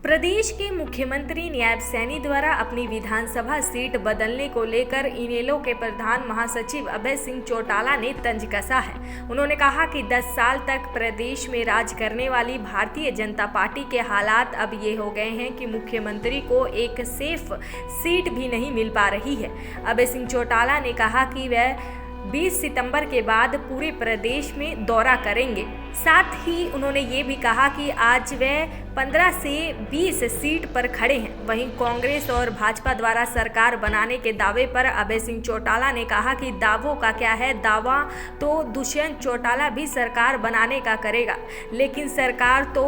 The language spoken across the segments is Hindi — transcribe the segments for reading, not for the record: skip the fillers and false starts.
प्रदेश के मुख्यमंत्री नायब सैनी द्वारा अपनी विधानसभा सीट बदलने को लेकर इनेलो के प्रधान महासचिव अभय सिंह चौटाला ने तंज कसा है। उन्होंने कहा कि 10 साल तक प्रदेश में राज करने वाली भारतीय जनता पार्टी के हालात अब ये हो गए हैं कि मुख्यमंत्री को एक सेफ सीट भी नहीं मिल पा रही है। अभय सिंह चौटाला ने कहा कि वह 20 सितंबर के बाद पूरे प्रदेश में दौरा करेंगे। साथ ही उन्होंने ये भी कहा कि आज वह 15 से 20 सीट पर खड़े हैं। वहीं कांग्रेस और भाजपा द्वारा सरकार बनाने के दावे पर अभय सिंह चौटाला ने कहा कि दावों का क्या है, दावा तो दुष्यंत चौटाला भी सरकार बनाने का करेगा, लेकिन सरकार तो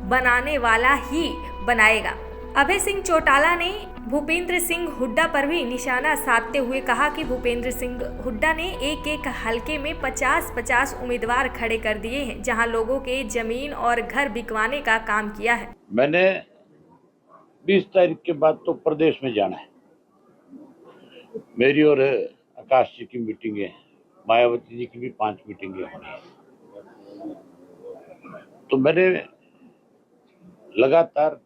बनाने वाला ही बनाएगा। अभय सिंह चौटाला ने भूपेंद्र सिंह हुड्डा पर भी निशाना साधते हुए कहा कि भूपेंद्र सिंह हुड्डा ने एक हलके में 50-50 उम्मीदवार खड़े कर दिए हैं, जहां लोगों के जमीन और घर बिकवाने का काम किया है। मैंने 20 तारीख के बाद तो प्रदेश में जाना है। मेरी और आकाश जी की मीटिंगें, मायावती जी की भी 5 मीटिंगें होनी है। तो मैंने लगातार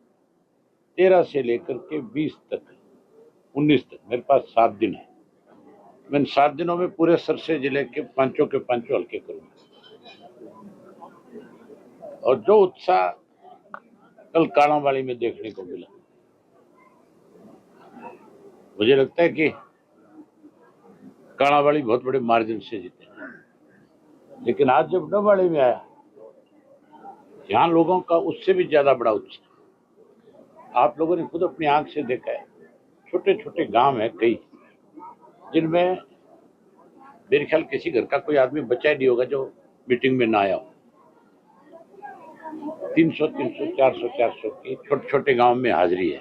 13 से लेकर के 20 तक 19 तक मेरे पास 7 दिन है। मैं 7 दिनों में पूरे सरसे जिले के पांचों हल्के करूंगा। और जो उत्साह कल कालांवाली में देखने को मिला, मुझे लगता है कि कालांवाली बहुत बड़े मार्जिन से जीते। लेकिन आज जब डबवाली में आया, यहाँ लोगों का उससे भी ज्यादा बड़ा उत्साह। आप लोगों ने खुद अपनी आंख से देखा है। छोटे छोटे गांव है कई, जिनमें मेरे ख्याल किसी घर का कोई आदमी बचा ही नहीं होगा जो मीटिंग में ना आया हो। 300, 400 की छोटे छोटे गांव में हाजिरी है।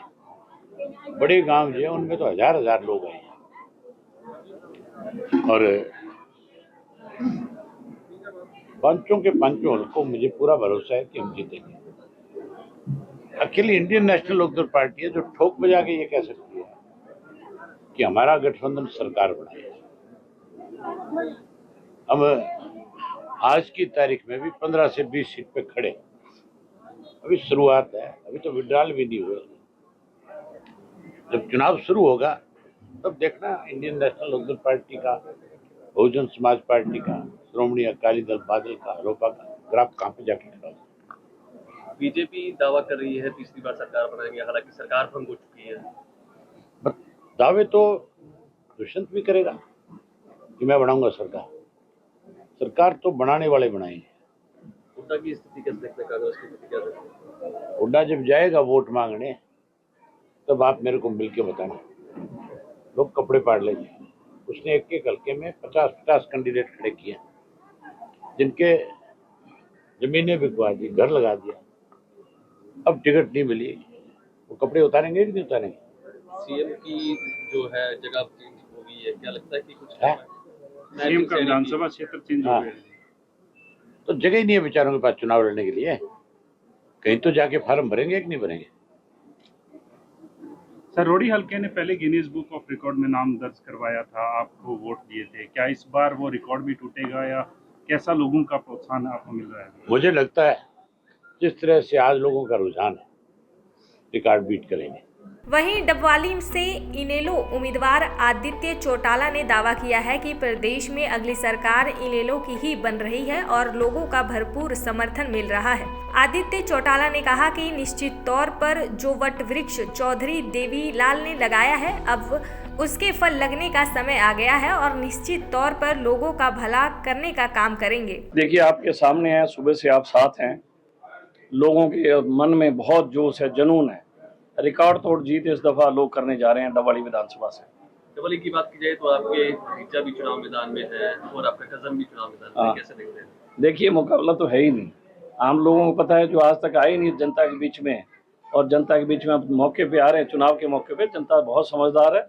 बड़े गांव जो है उनमें तो हजार लोग आए हैं। और पांचों के पांचों हल्कों मुझे पूरा भरोसा है कि हम जीतेंगे। अकेली इंडियन नेशनल लोकदल पार्टी है जो ठोक बजा के ये कह सकती है कि हमारा गठबंधन सरकार बनाए। हम आज की तारीख में भी 15 से 20 सीट पे खड़े। अभी शुरुआत है, अभी तो विड्रॉल भी नहीं हुए। जब चुनाव शुरू होगा तब देखना इंडियन नेशनल लोकदल पार्टी का, बहुजन समाज पार्टी का, श्रोमणी अकाली दल बादल का, रोपा का ग्राफ कहां पे जाके खड़ा होगा। बीजेपी दावा कर रही है तीसरी बार सरकार बनाएंगे, हालांकि सरकार भंग हो चुकी है। दावे तो दुष्यंत भी करेगा कि मैं बनाऊंगा सरकार। सरकार तो बनाने वाले बनाएंगे। हुड्डा की स्थिति कैसे देखते हैं, कांग्रेस की स्थिति क्या देखते हैं? हुड्डा जब जाएगा वोट मांगने तब आप मेरे को मिलके बताना। लोग कपड़े पाड़ लेंगे। उसने एक हल्के में 50-50 कैंडिडेट खड़े किए, जिनके जमीनें बिकवा दी, घर लगा दिया। अब टिकट नहीं मिली, वो कपड़े उतारेंगे कि नहीं उतारेंगे? सीएम की जो है जगह चेंज हो गई है, क्या लगता है कि कुछ है? सीएम का विधानसभा क्षेत्र चेंज हो गया है। तो जगह ही नहीं है बेचारों के पास चुनाव लड़ने के लिए। कहीं तो जाके फार्म भरेंगे कि नहीं भरेंगे? सर, रोडी हल्के ने पहले गिनीज बुक ऑफ रिकॉर्ड में नाम दर्ज करवाया था, आपको वोट दिए थे। क्या इस बार वो रिकॉर्ड भी टूटेगा या कैसा लोगों का प्रोत्साहन आपको मिल रहा है? मुझे लगता है जिस तरह से आज लोगों का रुझान है, रिकॉर्ड बीट करेंगे। वहीं डबवाली से इनेलो उम्मीदवार आदित्य चौटाला ने दावा किया है कि प्रदेश में अगली सरकार इनेलो की ही बन रही है और लोगों का भरपूर समर्थन मिल रहा है। आदित्य चौटाला ने कहा कि निश्चित तौर पर जो वट वृक्ष चौधरी देवीलाल ने लगाया है, अब उसके फल लगने का समय आ गया है और निश्चित तौर पर लोगों का भला करने का काम करेंगे। देखिए, आपके सामने है, सुबह से आप साथ हैं। लोगों के मन में बहुत जोश है, जुनून है। रिकॉर्ड तोड़ जीत इस दफा लोग करने जा रहे हैं डबवाली विधानसभा से। डबवाली की बात की जाए तो आपके भतीजा भी चुनाव मैदान में है और आपका कजन भी चुनाव मैदान में, कैसे देखते हैं? देखिए, मुकाबला तो है ही नहीं। आम लोगों को पता है, जो आज तक आए ही नहीं जनता के बीच में, और जनता के बीच में अब मौके पे आ रहे हैं। चुनाव के मौके पे जनता बहुत समझदार है।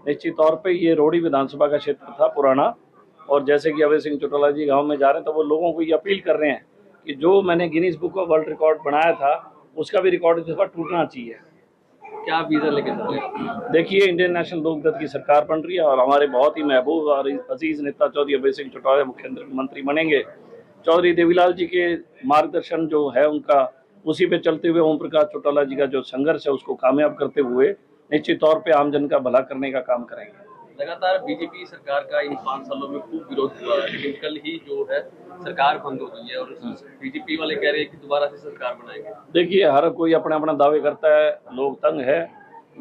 निश्चित तौर पे ये रोडी विधानसभा का क्षेत्र था पुराना, और जैसे कि अभय सिंह चौटाला जी गाँव में जा रहे हैं, तो वो लोगों को ये अपील कर रहे हैं कि जो मैंने Guinness book of world record बनाया था, उसका भी रिकॉर्ड इस दफा टूटना चाहिए। क्या वीज़ा लेके चल रहे हैं? देखिए, इंडियन नेशनल लोकदल की सरकार बन रही है और हमारे बहुत ही महबूब और अजीज नेता चौधरी अभय सिंह चौटाला मुख्यमंत्री बनेंगे। चौधरी देवीलाल जी के मार्गदर्शन जो है उनका, उसी पे चलते हुए ओम प्रकाश चौटाला जी का जो संघर्ष है उसको कामयाब करते हुए निश्चित तौर पे आम जन का भला करने का काम करेंगे। लगातार बीजेपी सरकार का इन 5 सालों में खूब विरोध हुआ है, लेकिन कल ही जो है सरकार भंग हो गई है और बीजेपी वाले कह रहे हैं कि दोबारा से सरकार बनाएंगे। देखिए, हर कोई अपना अपना दावे करता है, लोग तंग है,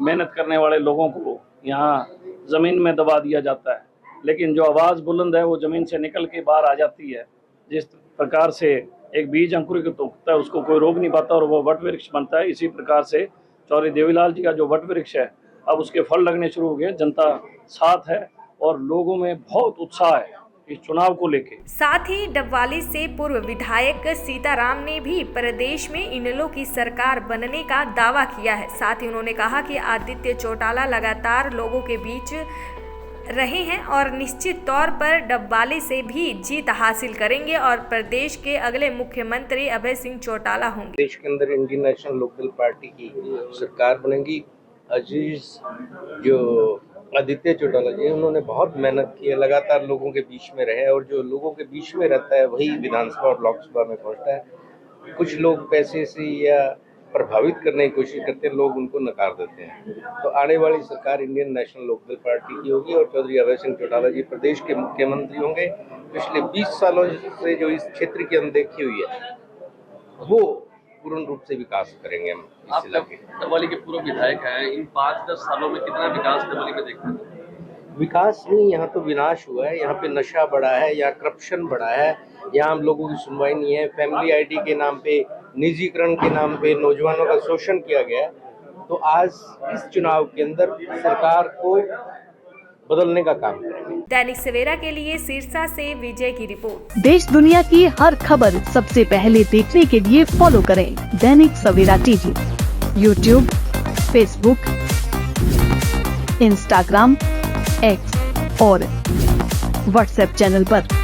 मेहनत करने वाले लोगों को यहाँ जमीन में दबा दिया जाता है, लेकिन जो आवाज़ बुलंद है वो जमीन से निकल के बाहर आ जाती है। जिस प्रकार से एक बीज अंकुरित होता है उसको कोई रोक नहीं पाता और वो वट वृक्ष बनता है, इसी प्रकार से चौधरी देवीलाल जी का जो वट वृक्ष है अब उसके फल लगने शुरू हो गए। जनता साथ है और लोगों में बहुत उत्साह है इस चुनाव को लेके। साथ ही डबवाली से पूर्व विधायक सीताराम ने भी प्रदेश में इनेलो की सरकार बनने का दावा किया है। साथ ही उन्होंने कहा कि आदित्य चौटाला लगातार लोगों के बीच रहे हैं और निश्चित तौर पर डबवाली से भी जीत हासिल करेंगे और प्रदेश के अगले मुख्यमंत्री अभय सिंह चौटाला होंगे। देश के अंदर इंडियन नेशनल लोकदल पार्टी की सरकार बनेगी। अजीज जो आदित्य चौटाला जी उन्होंने बहुत मेहनत की है, लगातार लोगों के बीच में रहे और जो लोगों के बीच में रहता है वही विधानसभा और लोकसभा में पहुंचता है। कुछ लोग पैसे से या प्रभावित करने की कोशिश करते हैं, लोग उनको नकार देते हैं। तो आने वाली सरकार इंडियन नेशनल लोकदल पार्टी की होगी और चौधरी अभय सिंह चौटाला जी प्रदेश के मुख्यमंत्री होंगे। पिछले 20 सालों से जो इस क्षेत्र की अनदेखी हुई है वो पूर्ण रूप से विकास करेंगे हम इस इलाके। डबवाली के पूर्व विधायक हैं, इन 5-10 सालों में कितना विकास डबवाली में देखा है? विकास नहीं, यहाँ तो विनाश हुआ है। यहाँ पे नशा बढ़ा है, यहाँ करप्शन बढ़ा है, यहाँ हम लोगों की सुनवाई नहीं है। फैमिली आईडी के नाम पे, निजीकरण के नाम पे नौजवानों का शोषण किया गया है। तो आज इस चुनाव के अंदर सरकार को बदलने का काम करेंगे। दैनिक सवेरा के लिए सिरसा से विजय की रिपोर्ट। देश दुनिया की हर खबर सबसे पहले देखने के लिए फॉलो करें Dainik Savera TV, YouTube, Facebook, Instagram, X और व्हाट्सएप चैनल पर।